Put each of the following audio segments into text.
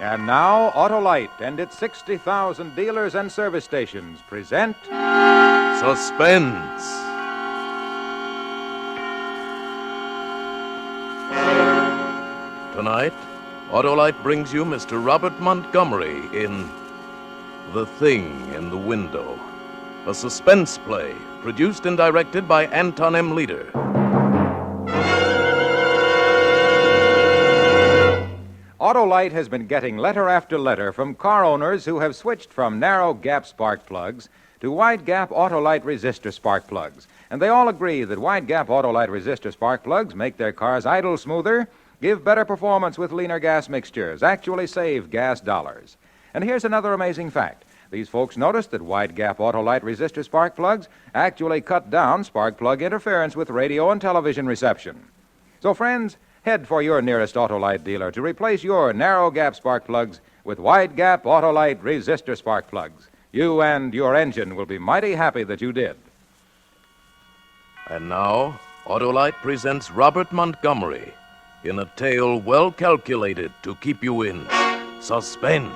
And now, Autolite and its 60,000 dealers and service stations present Suspense. Tonight, Autolite brings you Mr. Robert Montgomery in The Thing in the Window, a suspense play produced and directed by Anton M. Leader. Autolite has been getting letter after letter from car owners who have switched from narrow gap spark plugs to wide gap Autolite resistor spark plugs. And they all agree that wide gap Autolite resistor spark plugs make their cars idle smoother, give better performance with leaner gas mixtures, actually save gas dollars. And here's another amazing fact. These folks noticed that wide gap Autolite resistor spark plugs actually cut down spark plug interference with radio and television reception. So, friends, head for your nearest Autolite dealer to replace your narrow gap spark plugs with wide gap Autolite resistor spark plugs. You and your engine will be mighty happy that you did. And now, Autolite presents Robert Montgomery in a tale well calculated to keep you in suspense.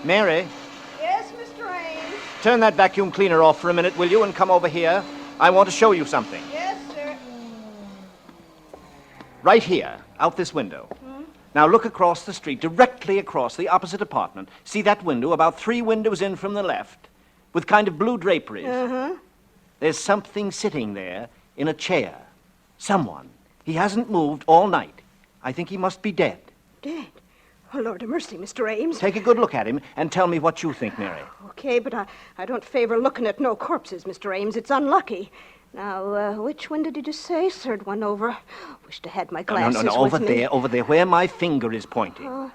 Mary, Yes, Mr. Ames. turn that vacuum cleaner off for a minute, will you, and come over here? I want to show you something. Yes, sir. Right here, out this window. Now look across the street, directly across the opposite apartment. See that window, about 3 windows in from the left, with kind of blue draperies? Uh-huh. There's something sitting there in a chair. Someone. He hasn't moved all night. I think he must be dead. Dead. Oh, Lord of mercy, Mr. Ames. Take a good look at him and tell me what you think, Mary. Okay, but I don't favor looking at no corpses, Mr. Ames. It's unlucky. Now, which window did you say? Third one over. Wished I had my glasses No, over with me. over there, where my finger is pointing.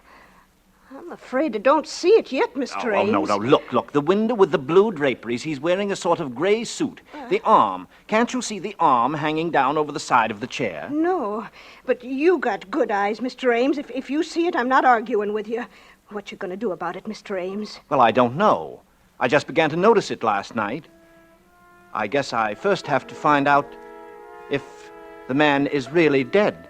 I'm afraid I don't see it yet, Mr. Ames. No, look, the window with the blue draperies. He's wearing a sort of gray suit. The arm. Can't you see the arm hanging down over the side of the chair? No, but you got good eyes, Mr. Ames. If you see it, I'm not arguing with you. What you gonna do about it, Mr. Ames? Well, I don't know. I just began to notice it last night. I guess I first have to find out if the man is really dead.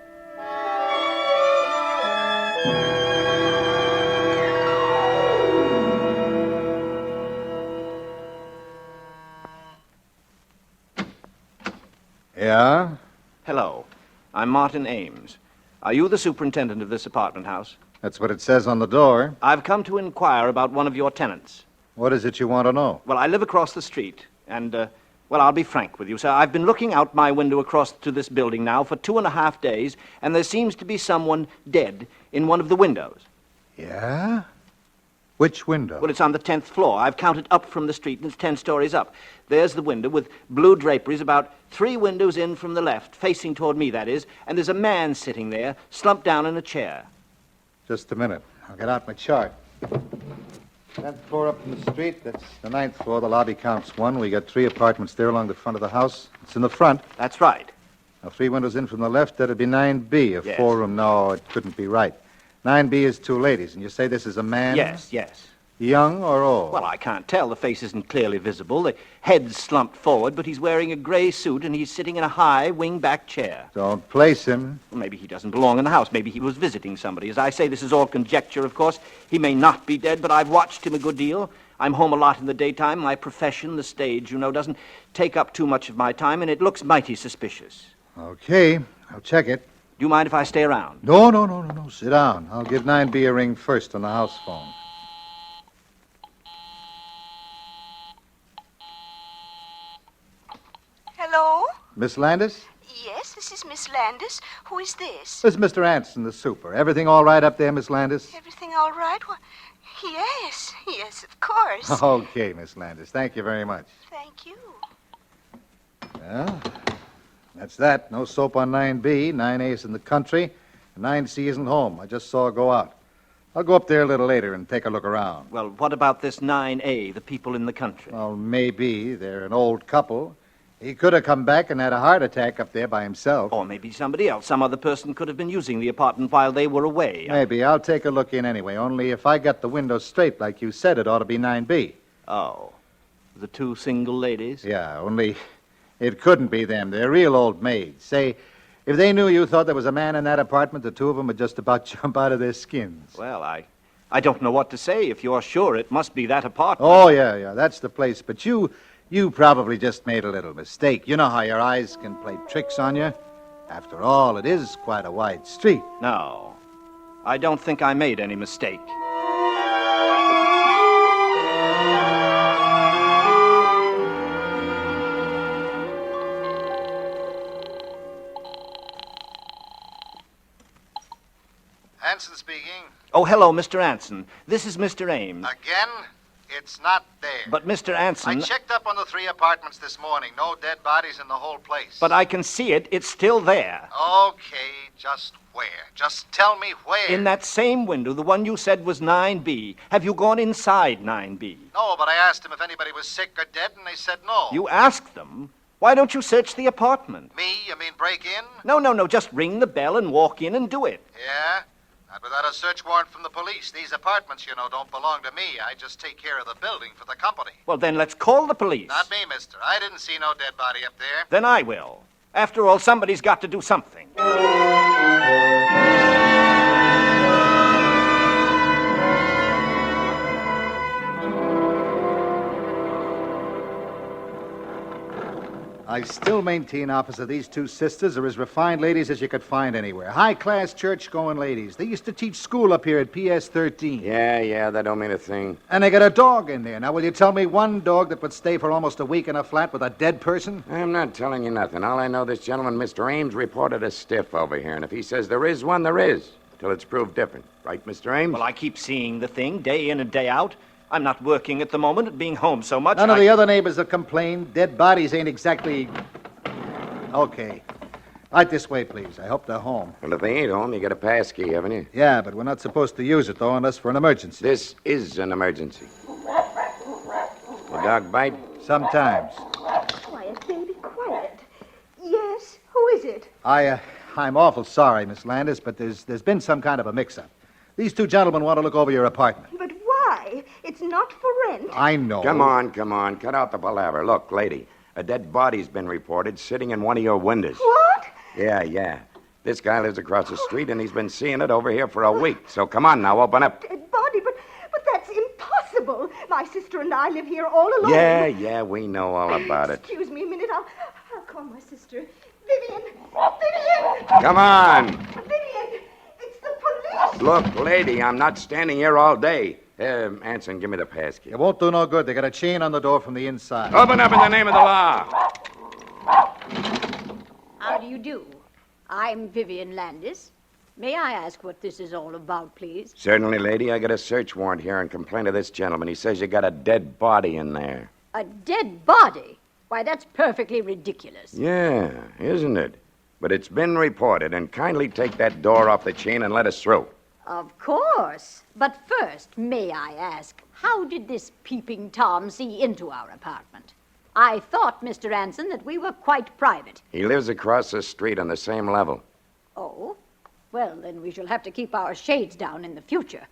Yeah? Hello. I'm Martin Ames. Are you the superintendent of this apartment house? That's what it says on the door. I've come to inquire about one of your tenants. What is it you want to know? Well, I live across the street, and, well, I'll be frank with you, sir. I've been looking out my window across to this building now for 2.5 days, and there seems to be someone dead in one of the windows. Yeah? Which window? Well, it's on the 10th floor. I've counted up from the street, and it's 10 stories up. There's the window with blue draperies, about 3 windows in from the left, facing toward me, that is, and there's a man sitting there, slumped down in a chair. Just a minute. I'll get out my chart. 10th floor up from the street. That's the 9th floor. The lobby counts 1. We got 3 apartments there along the front of the house. It's in the front. That's right. Now, 3 windows in from the left. That'd be 9B. A Yes. 4-room. No, it couldn't be right. 9B is 2 ladies. And you say this is a man? Yes. Young or old? Well, I can't tell. The face isn't clearly visible. The head's slumped forward, but he's wearing a gray suit, and he's sitting in a high, wing-back chair. Don't place him. Well, maybe he doesn't belong in the house. Maybe he was visiting somebody. As I say, this is all conjecture, of course. He may not be dead, but I've watched him a good deal. I'm home a lot in the daytime. My profession, the stage, doesn't take up too much of my time, and it looks mighty suspicious. Okay. I'll check it. Do you mind if I stay around? No. Sit down. I'll give 9B a ring first on the house phone. Hello? Miss Landis? Yes, this is Miss Landis. Who is this? This is Mr. Anson, the super. Everything all right up there, Miss Landis? Everything all right? Well, yes, of course. Okay, Miss Landis. Thank you very much. Thank you. Well, that's that. No soap on 9B. 9A's in the country. And 9C isn't home. I just saw her go out. I'll go up there a little later and take a look around. Well, what about this 9A, the people in the country? Well, maybe. They're an old couple. He could have come back and had a heart attack up there by himself. Or maybe somebody else. Some other person could have been using the apartment while they were away. Maybe. I'll take a look in anyway. Only if I got the window straight like you said, it ought to be 9B. Oh. The 2 single ladies? Yeah, only It couldn't be them. They're real old maids. Say, if they knew you thought there was a man in that apartment, the two of them would just about jump out of their skins. Well, I don't know what to say. If you're sure, it must be that apartment. Oh, yeah, that's the place. But you probably just made a little mistake. You know how your eyes can play tricks on you? After all, it is quite a wide street. No, I don't think I made any mistake. Hanson speaking. Oh, hello, Mr. Anson. This is Mr. Ames. Again? It's not there. But, Mr. Anson... I checked up on the 3 apartments this morning. No dead bodies in the whole place. But I can see it. It's still there. Okay, just where? Just tell me where. In that same window, the one you said was 9B. Have you gone inside 9B? No, but I asked them if anybody was sick or dead, and they said no. You asked them? Why don't you search the apartment? Me? You mean break in? No. Just ring the bell and walk in and do it. Yeah? Not without a search warrant from the police. These apartments, don't belong to me. I just take care of the building for the company. Well, then let's call the police. Not me, mister. I didn't see no dead body up there. Then I will. After all, somebody's got to do something. I still maintain, officer, these two sisters are as refined ladies as you could find anywhere. High-class church-going ladies. They used to teach school up here at PS 13. Yeah, that don't mean a thing. And they got a dog in there. Now, will you tell me one dog that would stay for almost a week in a flat with a dead person? I'm not telling you nothing. All I know, this gentleman, Mr. Ames, reported a stiff over here. And if he says there is one, there is. Till it's proved different. Right, Mr. Ames? Well, I keep seeing the thing day in and day out. I'm not working at the moment at being home so much. None of the other neighbors have complained. Dead bodies ain't exactly... Okay. Right this way, please. I hope they're home. Well, if they ain't home, you got a pass key, haven't you? Yeah, but we're not supposed to use it, though, unless for an emergency. This is an emergency. The dog bite? Sometimes. Quiet, baby, quiet. Yes, who is it? I'm awful sorry, Miss Landis, but there's been some kind of a mix-up. These two gentlemen want to look over your apartment. But why? It's not for rent. I know. Come on. Cut out the palaver. Look, lady, a dead body's been reported sitting in one of your windows. What? Yeah. This guy lives across the street, and he's been seeing it over here for a week. So come on now, open up. Dead body, but that's impossible. My sister and I live here all alone. Yeah, we know all about it. Excuse me a minute. I'll call my sister. Vivian! Come on. Vivian! It's the police! Look, lady, I'm not standing here all day. Anson, give me the pass key. It won't do no good. They got a chain on the door from the inside. Open up in the name of the law. How do you do? I'm Vivian Landis. May I ask what this is all about, please? Certainly, lady. I got a search warrant here and complaint of this gentleman. He says you got a dead body in there. A dead body? Why, that's perfectly ridiculous. Yeah, isn't it? But it's been reported, and kindly take that door off the chain and let us through. Of course. But first, may I ask, how did this peeping Tom see into our apartment? I thought, Mr. Anson, that we were quite private. He lives across the street on the same level. Oh? Well, then we shall have to keep our shades down in the future.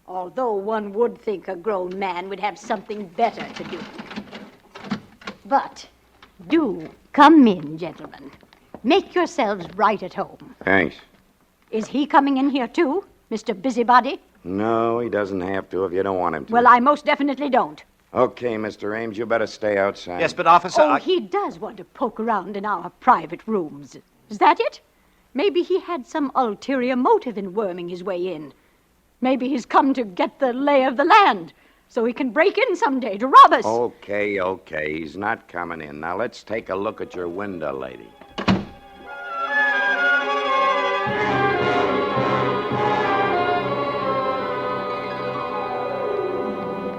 Although one would think a grown man would have something better to do. But do come in, gentlemen. Make yourselves right at home. Thanks. Is he coming in here, too, Mr. Busybody? No, he doesn't have to if you don't want him to. Well, I most definitely don't. Okay, Mr. Ames, you better stay outside. Yes, but, officer, He does want to poke around in our private rooms. Is that it? Maybe he had some ulterior motive in worming his way in. Maybe he's come to get the lay of the land, so he can break in someday to rob us. Okay. He's not coming in. Now, let's take a look at your window, lady.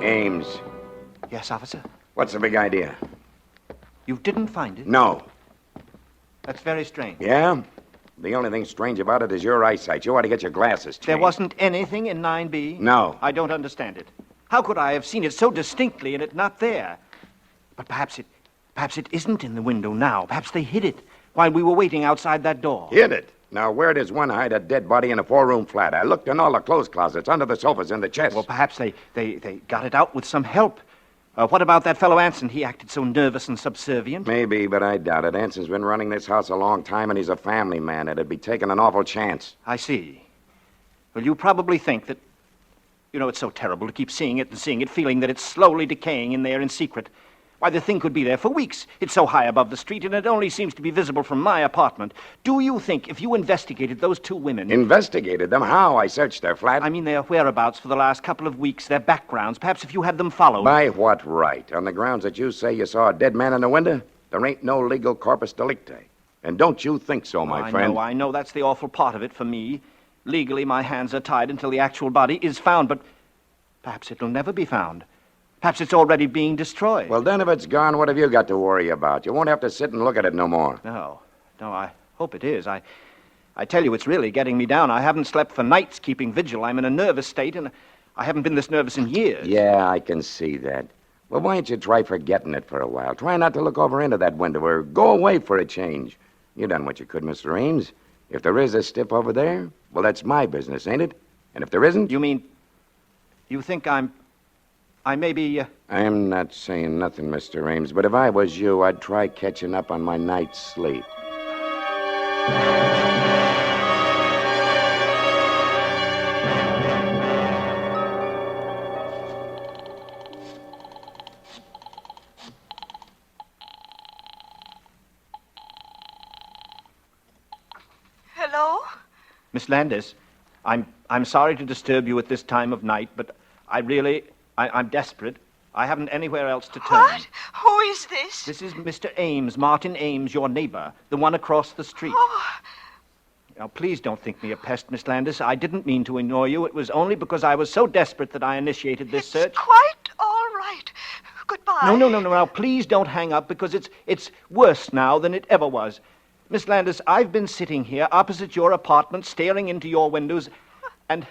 Ames, Yes, officer? what's the big idea? You didn't find it? No. That's very strange. Yeah? The only thing strange about it is your eyesight. You ought to get your glasses changed. There wasn't anything in 9B? No. I don't understand it. How could I have seen it so distinctly and it not there? But perhaps it isn't in the window now. Perhaps they hid it while we were waiting outside that door. Hid it. Now, where does one hide a dead body in a 4-room flat? I looked in all the clothes closets, under the sofas, in the chests. Well, perhaps they got it out with some help. What about that fellow Anson? He acted so nervous and subservient. Maybe, but I doubt it. Anson's been running this house a long time, and he's a family man. It'd be taking an awful chance. I see. Well, you probably think that... You know, it's so terrible to keep seeing it and seeing it, feeling that it's slowly decaying in there in secret. Why, the thing could be there for weeks. It's so high above the street, and it only seems to be visible from my apartment. Do you think if you investigated those two women... Investigated them? How? I searched their flat. I mean their whereabouts for the last couple of weeks, their backgrounds. Perhaps if you had them followed... By what right? On the grounds that you say you saw a dead man in the window? There ain't no legal corpus delicti. And don't you think so, my friend? I know. That's the awful part of it for me. Legally, my hands are tied until the actual body is found, but perhaps it'll never be found. Perhaps it's already being destroyed. Well, then if it's gone, what have you got to worry about? You won't have to sit and look at it no more. No, I hope it is. I tell you, it's really getting me down. I haven't slept for nights keeping vigil. I'm in a nervous state, and I haven't been this nervous in years. Yeah, I can see that. Well, why don't you try forgetting it for a while? Try not to look over into that window or go away for a change. You done what you could, Mr. Ames. If there is a stiff over there, well, that's my business, ain't it? And if there isn't... You mean... You think I may be... I'm not saying nothing, Mr. Ames, but if I was you, I'd try catching up on my night's sleep. Hello? Miss Landis, I'm sorry to disturb you at this time of night, but I'm desperate. I haven't anywhere else to turn. What? Who is this? This is Mr. Ames, Martin Ames, your neighbor, the one across the street. Oh, Now, please don't think me a pest, Miss Landis. I didn't mean to annoy you. It was only because I was so desperate that I initiated this search. it's quite all right. Goodbye. No. Now, please don't hang up, because it's worse now than it ever was. Miss Landis, I've been sitting here opposite your apartment, staring into your windows, and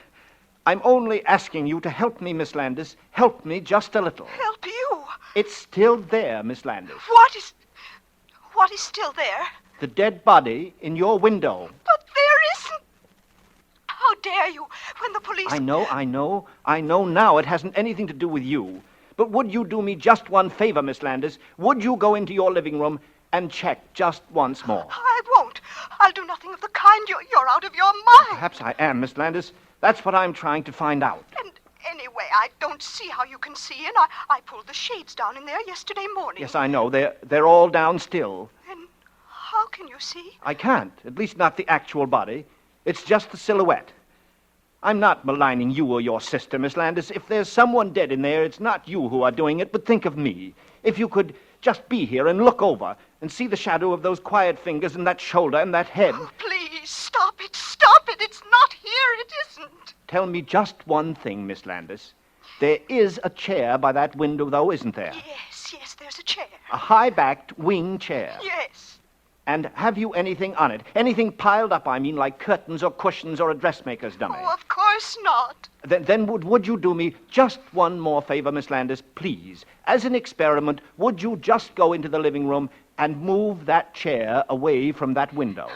I'm only asking you to help me, Miss Landis. Help me just a little. Help you? It's still there, Miss Landis. What is still there? The dead body in your window. But there isn't. How dare you, when the police... I know now it hasn't anything to do with you. But would you do me just one favor, Miss Landis? Would you go into your living room and check just once more? I won't. I'll do nothing of the kind. You're out of your mind. Perhaps I am, Miss Landis. That's what I'm trying to find out. And anyway, I don't see how you can see in. I pulled the shades down in there yesterday morning. Yes, I know. They're all down still. And how can you see? I can't. At least not the actual body. It's just the silhouette. I'm not maligning you or your sister, Miss Landis. If there's someone dead in there, it's not you who are doing it, but think of me. If you could just be here and look over and see the shadow of those quiet fingers and that shoulder and that head. Oh, please, stop it. Stop it. It's not here. It isn't. Tell me just one thing, Miss Landis. There is a chair by that window, though, isn't there? Yes, there's a chair. A high-backed wing chair. Yes. And have you anything on it? Anything piled up, I mean, like curtains or cushions or a dressmaker's dummy? Oh, of course not. Then would you do me just one more favor, Miss Landis, please? As an experiment, would you just go into the living room and move that chair away from that window?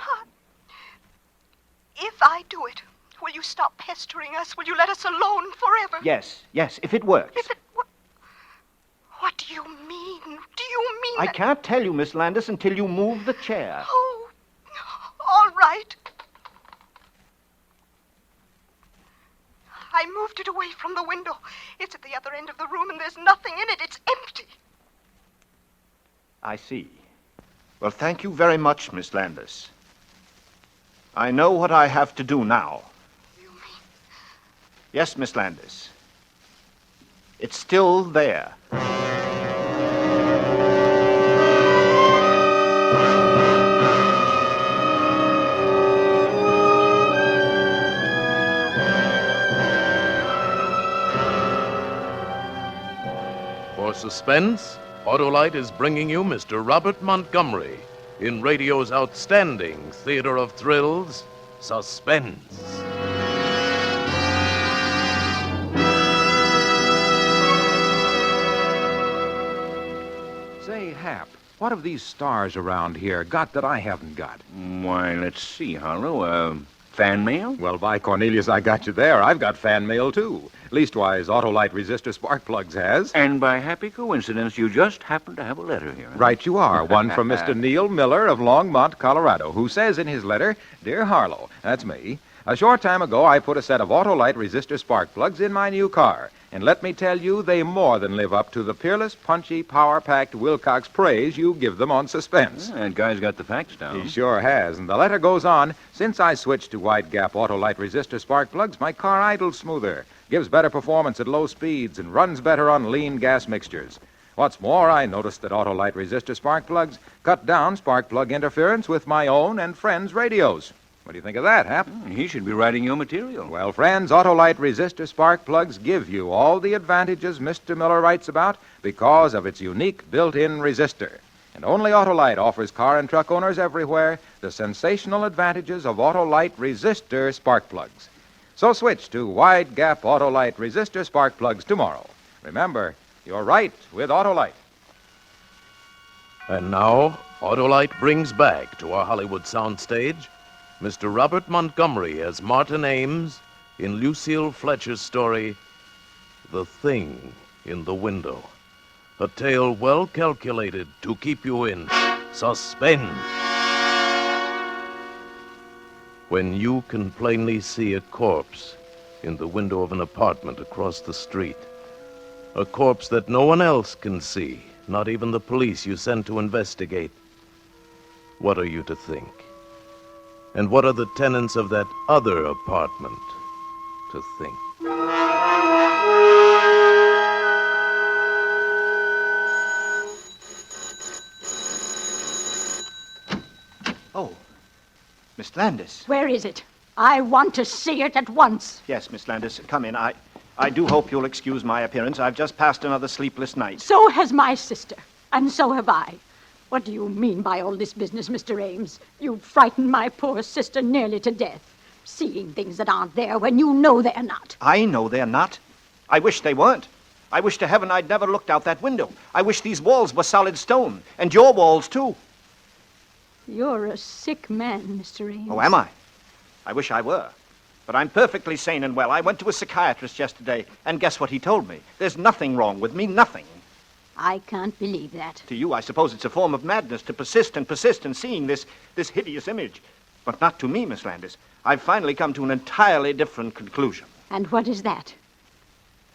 If I do it, will you stop pestering us? Will you let us alone forever? Yes, if it works. What do you mean? Do you mean I can't tell you, Miss Landis, until you move the chair. Oh, all right. I moved it away from the window. It's at the other end of the room, and there's nothing in it. It's empty. I see. Well, thank you very much, Miss Landis. I know what I have to do now. You mean? Yes, Miss Landis. It's still there. For Suspense, Autolite is bringing you Mr. Robert Montgomery in radio's outstanding theater of thrills, Suspense. Say, Hap, what have these stars around here got that I haven't got? Why, let's see, Harlow. Fan mail? Well, by Cornelius, I got you there. I've got fan mail, too. Leastwise, Autolite resistor spark plugs has. And by happy coincidence, you just happen to have a letter here. Huh? Right you are. One from Mr. Neil Miller of Longmont, Colorado, who says in his letter, Dear Harlow, that's me, a short time ago I put a set of Autolite resistor spark plugs in my new car. And let me tell you, they more than live up to the peerless, punchy, power-packed Wilcox praise you give them on Suspense. That guy's got the facts down. He sure has. And the letter goes on, since I switched to wide gap Autolite resistor spark plugs, my car idles smoother, gives better performance at low speeds, and runs better on lean gas mixtures. What's more, I noticed that Autolite resistor spark plugs cut down spark plug interference with my own and friends' radios. What do you think of that, Hap? He should be writing your material. Well, friends, Autolite resistor spark plugs give you all the advantages Mr. Miller writes about because of its unique built-in resistor. And only Autolite offers car and truck owners everywhere the sensational advantages of Autolite resistor spark plugs. So switch to wide-gap Autolite resistor spark plugs tomorrow. Remember, you're right with Autolite. And now, Autolite brings back to our Hollywood soundstage Mr. Robert Montgomery as Martin Ames in Lucille Fletcher's story, The Thing in the Window. A tale well calculated to keep you in suspense. When you can plainly see a corpse in the window of an apartment across the street, a corpse that no one else can see, not even the police you sent to investigate, what are you to think? And what are the tenants of that other apartment to think? Oh, Miss Landis. Where is it? I want to see it at once. Yes, Miss Landis, come in. I do hope you'll excuse my appearance. I've just passed another sleepless night. So has my sister, and so have I. What do you mean by all this business, Mr. Ames? You frightened my poor sister nearly to death, seeing things that aren't there when you know they're not. I know they're not. I wish they weren't. I wish to heaven I'd never looked out that window. I wish these walls were solid stone, and your walls, too. You're a sick man, Mr. Ames. Oh, am I? I wish I were. But I'm perfectly sane and well. I went to a psychiatrist yesterday, and guess what he told me? There's nothing wrong with me, nothing. I can't believe that. To you, I suppose it's a form of madness to persist in seeing this hideous image. But not to me, Miss Landis. I've finally come to an entirely different conclusion. And what is that?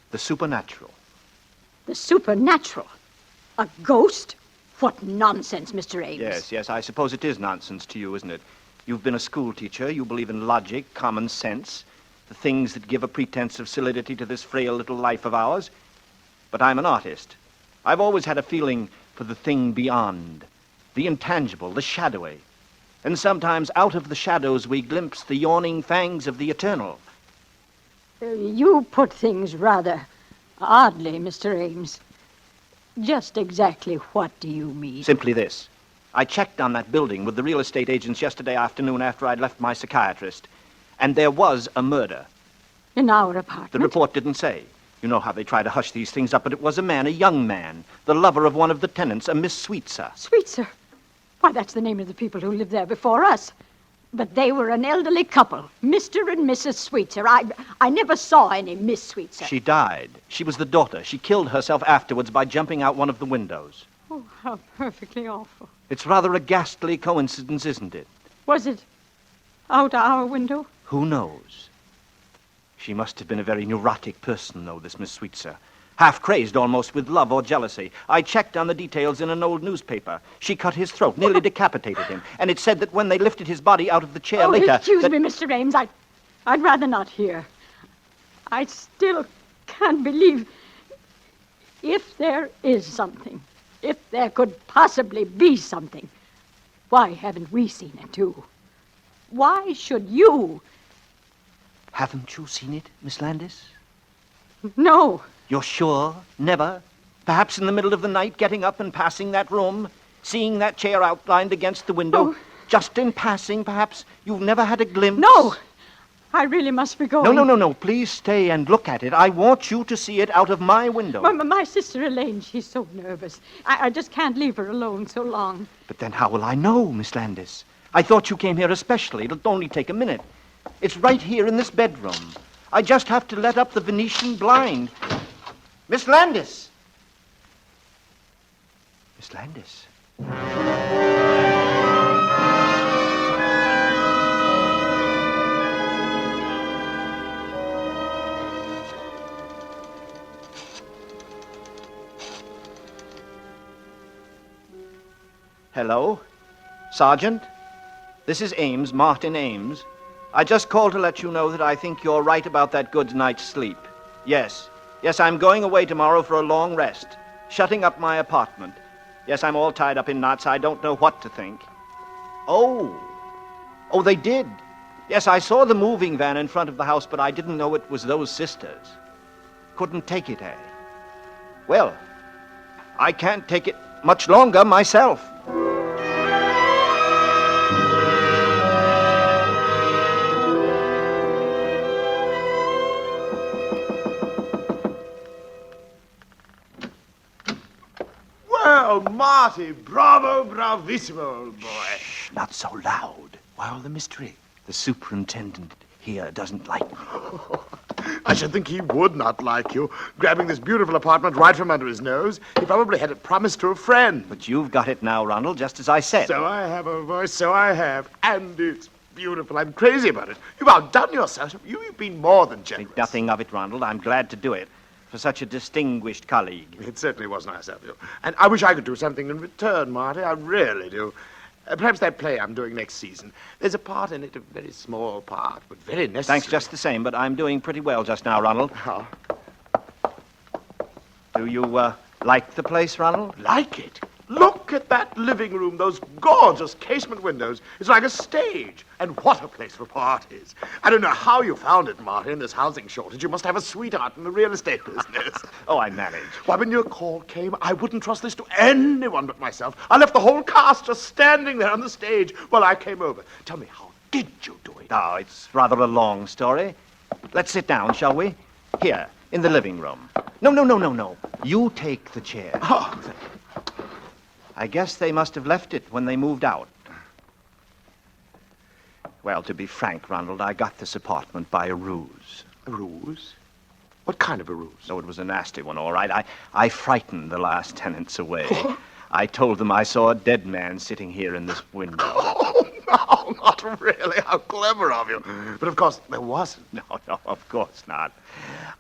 The supernatural. The supernatural? A ghost? What nonsense, Mr. Ames. Yes, I suppose it is nonsense to you, isn't it? You've been a school teacher. You believe in logic, common sense, the things that give a pretense of solidity to this frail little life of ours. But I'm an artist. I've always had a feeling for the thing beyond, the intangible, the shadowy. And sometimes out of the shadows we glimpse the yawning fangs of the eternal. You put things rather oddly, Mr. Ames. Just exactly what do you mean? Simply this. I checked on that building with the real estate agents yesterday afternoon after I'd left my psychiatrist, and there was a murder. In our apartment? The report didn't say. You know how they try to hush these things up, but it was a man, a young man, the lover of one of the tenants, a Miss Sweetser. Sweetser? Why, that's the name of the people who lived there before us. But they were an elderly couple, Mr. and Mrs. Sweetser. I never saw any Miss Sweetser. She died. She was the daughter. She killed herself afterwards by jumping out one of the windows. Oh, how perfectly awful. It's rather a ghastly coincidence, isn't it? Was it out our window? Who knows? She must have been a very neurotic person, though, this Miss Sweetser. Half-crazed almost with love or jealousy. I checked on the details in an old newspaper. She cut his throat, nearly decapitated him. And it said that when they lifted his body out of the chair later... Excuse me, Mr. Ames. I'd rather not hear. I still can't believe... If there is something, if there could possibly be something, why haven't we seen it, too? Why should you... Haven't you seen it, Miss Landis? No. You're sure? Never? Perhaps in the middle of the night, getting up and passing that room, seeing that chair outlined against the window? Oh. Just in passing, perhaps? You've never had a glimpse? No. I really must be going. No. Please stay and look at it. I want you to see it out of my window. My sister Elaine, she's so nervous. I just can't leave her alone so long. But then how will I know, Miss Landis? I thought you came here especially. It'll only take a minute. It's right here in this bedroom. I just have to let up the Venetian blind. Miss Landis! Miss Landis? Hello? Sergeant? This is Ames, Martin Ames. I just called to let you know that I think you're right about that good night's sleep. Yes. Yes, I'm going away tomorrow for a long rest. Shutting up my apartment. Yes, I'm all tied up in knots. I don't know what to think. Oh. Oh, they did. Yes, I saw the moving van in front of the house, but I didn't know it was those sisters. Couldn't take it, eh? Well, I can't take it much longer myself. Well, Marty, bravo, bravissimo, old boy. Shh, not so loud. Why all the mystery? The superintendent here doesn't like me. I should think he would not like you, grabbing this beautiful apartment right from under his nose. He probably had it promised to a friend. But you've got it now, Ronald, just as I said. So I have, old boy, so I have. And it's beautiful. I'm crazy about it. You've outdone yourself. You've been more than generous. Think nothing of it, Ronald. I'm glad to do it. For such a distinguished colleague. It certainly was nice of you. And I wish I could do something in return, Marty. I really do. Perhaps that play I'm doing next season. There's a part in it, a very small part, but very necessary. Thanks just the same, but I'm doing pretty well just now, Ronald. How? Do you, like the place, Ronald? Like it? Look at that living room, those gorgeous casement windows. It's like a stage. And what a place for parties. I don't know how you found it, Marty, in this housing shortage. You must have a sweetheart in the real estate business. Oh, I managed. Why, when your call came, I wouldn't trust this to anyone but myself. I left the whole cast just standing there on the stage while I came over. Tell me, how did you do it? Oh, it's rather a long story. Let's sit down, shall we? Here, in the living room. No. You take the chair. Oh, I guess they must have left it when they moved out. Well, to be frank, Ronald, I got this apartment by a ruse. a ruse? What kind of a ruse? Oh, it was a nasty one, all right. I frightened the last tenants away. I told them I saw a dead man sitting here in this window. Oh, no, not really. How clever of you. But of course, there wasn't. No, of course not.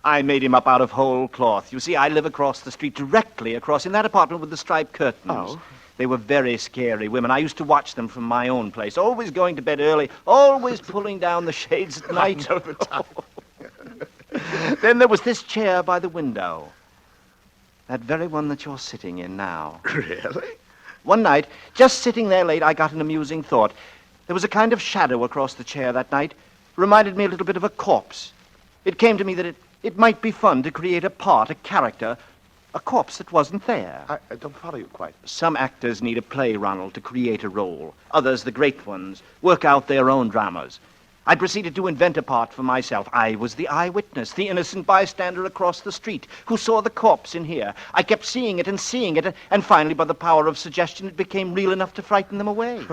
I made him up out of whole cloth. You see, I live across the street, directly across, in that apartment with the striped curtains. Oh. They were very scary women. I used to watch them from my own place, always going to bed early, always pulling down the shades at night. I know the type. Then there was this chair by the window. That very one that you're sitting in now. Really? One night, just sitting there late, I got an amusing thought. There was a kind of shadow across the chair that night. Reminded me a little bit of a corpse. It came to me that it might be fun to create a part, a character, a corpse that wasn't there. I don't follow you quite. Some actors need a play, Ronald, to create a role. Others, the great ones, work out their own dramas. I proceeded to invent a part for myself. I was the eyewitness, the innocent bystander across the street who saw the corpse in here. I kept seeing it, and finally, by the power of suggestion, it became real enough to frighten them away.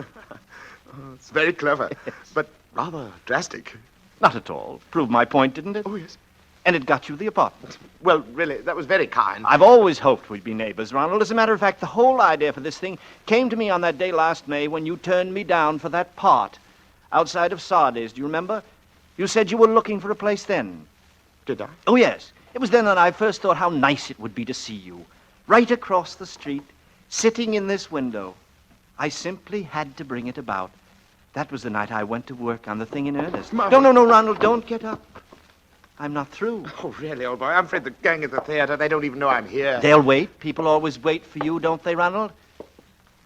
It's very clever, but rather drastic. Not at all. Proved my point, didn't it? Oh, yes. And it got you the apartment. Well, really, that was very kind. I've always hoped we'd be neighbors, Ronald. As a matter of fact, the whole idea for this thing came to me on that day last May when you turned me down for that part. Outside of Sardes, do you remember? You said you were looking for a place then. Did I? Oh, yes. It was then that I first thought how nice it would be to see you. Right across the street, sitting in this window. I simply had to bring it about. That was the night I went to work on the thing in earnest. My- No, Ronald, don't get up. I'm not through. Oh, really, old boy? I'm afraid the gang at the theater, they don't even know I'm here. They'll wait. People always wait for you, don't they, Ronald?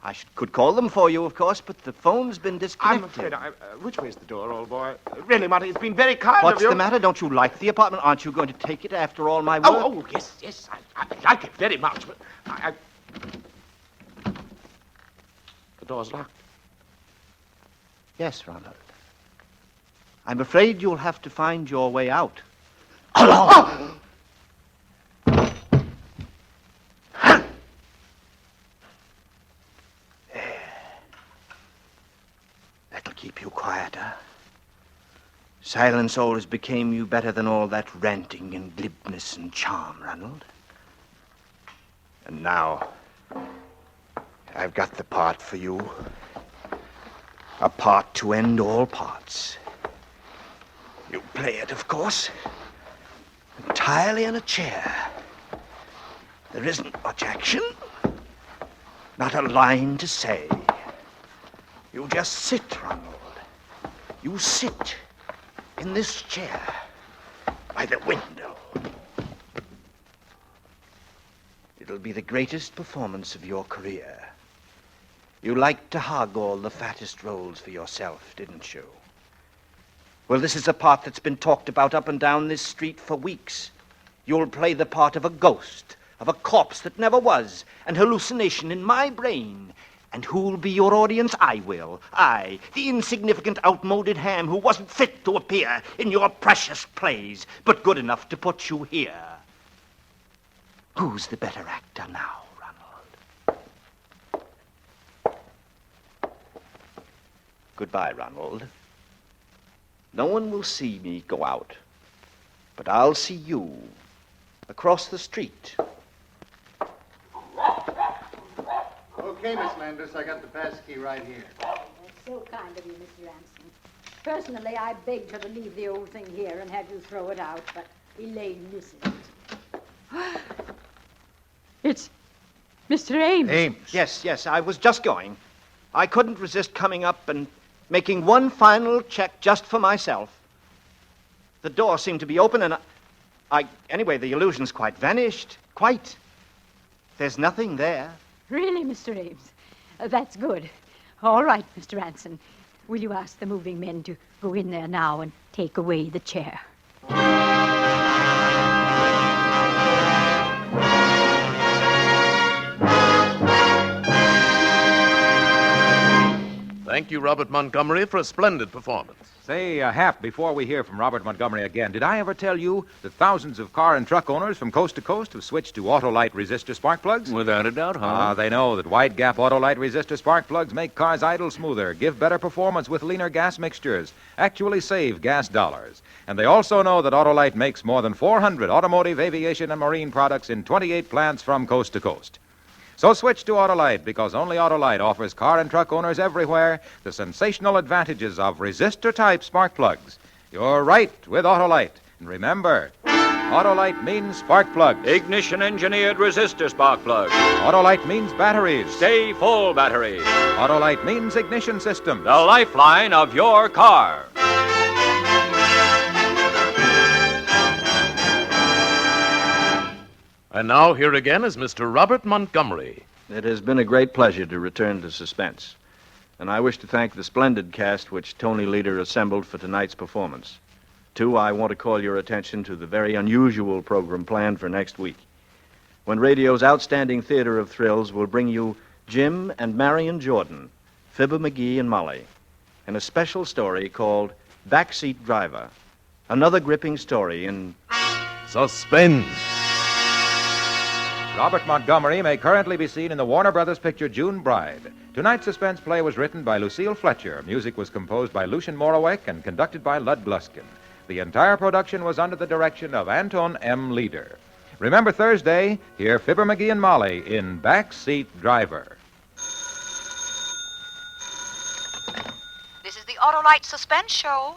I could call them for you, of course, but the phone's been disconnected. I'm afraid which way's the door, old boy? Really, Marty, it's been very kind What's of you. the matter? Don't you like the apartment? Aren't you going to take it after all my work? Oh, yes, I like it very much, but The door's locked. Yes, Ronald. I'm afraid you'll have to find your way out. Oh! That'll keep you quieter. Silence always became you better than all that ranting and glibness and charm, Ronald. And now, I've got the part for you. A part to end all parts. You play it, of course, entirely in a chair. There isn't much action, not a line to say. You just sit, Ronald. You sit in this chair by the window. It'll be the greatest performance of your career. You liked to hog all the fattest roles for yourself, didn't you? Well, this is a part that's been talked about up and down this street for weeks. You'll play the part of a ghost, of a corpse that never was, an hallucination in my brain. And who'll be your audience? I will. I, the insignificant, outmoded ham who wasn't fit to appear in your precious plays, but good enough to put you here. Who's the better actor now, Ronald? Goodbye, Ronald. No one will see me go out, but I'll see you across the street. Okay, Miss Landis, I got the pass key right here. That's so kind of you, Mr. Ransom. Personally, I begged her to leave the old thing here and have you throw it out, but Elaine listened. It's Mr. Ames. Ames. Yes, I was just going. I couldn't resist coming up and making one final check just for myself. The door seemed to be open, and anyway, the illusion's quite vanished. Quite. There's nothing there. Really, Mr. Ames? That's good. All right, Mr. Ransom. Will you ask the moving men to go in there now and take away the chair? Thank you, Robert Montgomery, for a splendid performance. Say, Hap, before we hear from Robert Montgomery again, did I ever tell you that thousands of car and truck owners from coast to coast have switched to Autolite resistor spark plugs? Without a doubt, huh? They know that wide gap Autolite resistor spark plugs make cars idle smoother, give better performance with leaner gas mixtures, actually save gas dollars. And they also know that Autolite makes more than 400 automotive, aviation, and marine products in 28 plants from coast to coast. So switch to Autolite, because only Autolite offers car and truck owners everywhere the sensational advantages of resistor-type spark plugs. You're right with Autolite. And remember, Autolite means spark plugs. Ignition-engineered resistor spark plugs. Autolite means batteries. Stay full batteries. Autolite means ignition systems. The lifeline of your car. And now, here again is Mr. Robert Montgomery. It has been a great pleasure to return to Suspense. And I wish to thank the splendid cast which Tony Leader assembled for tonight's performance. Too, I want to call your attention to the very unusual program planned for next week, when radio's outstanding theater of thrills will bring you Jim and Marion Jordan, Fibber McGee and Molly, and a special story called Backseat Driver, another gripping story in Suspense. Robert Montgomery may currently be seen in the Warner Brothers picture June Bride. Tonight's suspense play was written by Lucille Fletcher. Music was composed by Lucian Morawek and conducted by Lud Gluskin. The entire production was under the direction of Anton M. Leader. Remember Thursday, hear Fibber McGee and Molly in Backseat Driver. This is the Autolite Suspense Show.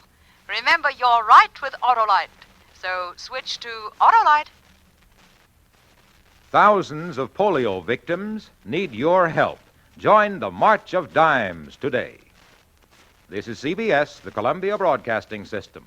Remember, you're right with Autolite. So switch to Autolite. Thousands of polio victims need your help. Join the March of Dimes today. This is CBS, the Columbia Broadcasting System.